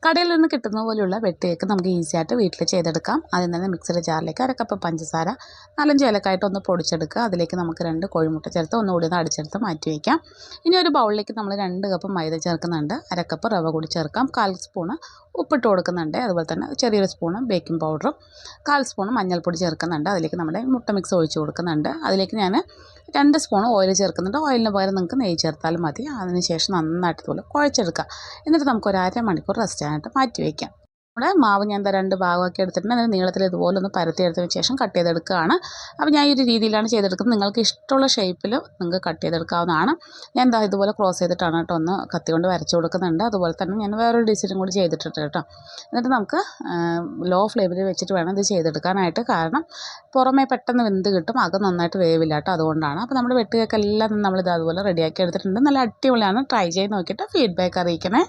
കടയിൽ നിന്ന് കിട്ടുന്ന പോലെയുള്ള വെട്ട് കേക്ക് നമുക്ക് ഈസി ആയിട്ട് വീട്ടിൽ ചെയ്തെടുക്കാം. ആദ്യം തന്നെ മിക്സിയുടെ ജാറിലേക്ക് 1 കപ്പ് പഞ്ചസാര 4-5 ഏലക്കായിട്ട് ഒന്ന് പൊടിച്ചെടുക്കുക. അതിലേക്ക് നമുക്ക് 2 കോഴിമുട്ട ചേർത്ത് ഒന്നുകൂടി ഒന്ന് അടിച്ചെടുത്ത് മാറ്റി വയ്ക്കാം. ഇനി ഒരു ബൗളിലേക്ക് നമ്മൾ 2 കപ്പ് മൈദ ചേർക്കുന്നുണ്ട്. 1 കപ്പ് റവ കൂടി ചേർക്കാം. 1/4 സ്പൂണ് ഉപ്പിട്ട് കൊടുക്കുന്നുണ്ട്. അതുപോലെ തന്നെ ചെറിയൊരു സ്പൂണ് ബേക്കിംഗ് പൗഡറും 1/4 സ്പൂണ് മഞ്ഞൾപ്പൊടി ചേർക്കുന്നുണ്ട്. അതിലേക്ക് നമ്മുടെ മുട്ട മിക്സ് ഒഴിച്ച് കൊടുക്കുന്നുണ്ട്. അതിലേക്ക് ഞാൻ 2 സ്പൂൺ ഓയിൽ ചേർക്കുന്നുണ്ട്. ഓയിലിന് പകരം നിങ്ങൾക്ക് നെയ്യ് ചേർത്താലും മതി. അതിനുശേഷം നന്നായിട്ട് ഇതുപോലെ കുഴച്ചെടുക്കുക. എന്നിട്ട് നമുക്ക് ഒരു 1/2 മണിക്കൂർ റെസ്റ്റ് ആയിട്ട് മാറ്റി വയ്ക്കാം. നമ്മുടെ മാവ് ഞാൻ 2 ഭാഗമാക്കി എടുത്തിട്ടുണ്ട്. അതിന് നീളത്തിൽ ഇതുപോലെ ഒന്ന് പരത്തിയെടുത്തതിന് ശേഷം കട്ട് ചെയ്തെടുക്കുകയാണ്. അപ്പോൾ ഞാൻ ഈ ഒരു രീതിയിലാണ് ചെയ്തെടുക്കുന്നത്. നിങ്ങൾക്ക് ഇഷ്ടമുള്ള ഷേപ്പിൽ നിങ്ങൾക്ക് കട്ട് ചെയ്തെടുക്കാവുന്നതാണ്. ഞാൻ ഇതുപോലെ ക്രോസ് ചെയ്തിട്ടാണ് കേട്ടോ ഒന്ന് കത്തി കൊണ്ട് വരച്ച് കൊടുക്കുന്നുണ്ട്. അതുപോലെ തന്നെ ഞാൻ വേറൊരു ഡിസൈനും കൂടി ചെയ്തിട്ടുണ്ട് കേട്ടോ. എന്നിട്ട് നമുക്ക് ലോ ഫ്ലെയിമിൽ വെച്ചിട്ട് വേണം ഇത് ചെയ്തെടുക്കാനായിട്ട്. കാരണം പുറമേ പെട്ടെന്ന് വെന്ത് കിട്ടും, അകം നന്നായിട്ട് വേവില്ല കേട്ടോ. അതുകൊണ്ടാണ്. അപ്പോൾ നമ്മുടെ വെട്ടുകേക്കെല്ലാം നമ്മളിത് അതുപോലെ റെഡിയാക്കി എടുത്തിട്ടുണ്ട്. നല്ല അടിപൊളിയാണ്. ട്രൈ ചെയ്ത് നോക്കിയിട്ട് ഫീഡ്ബാക്ക് അറിയിക്കണേ.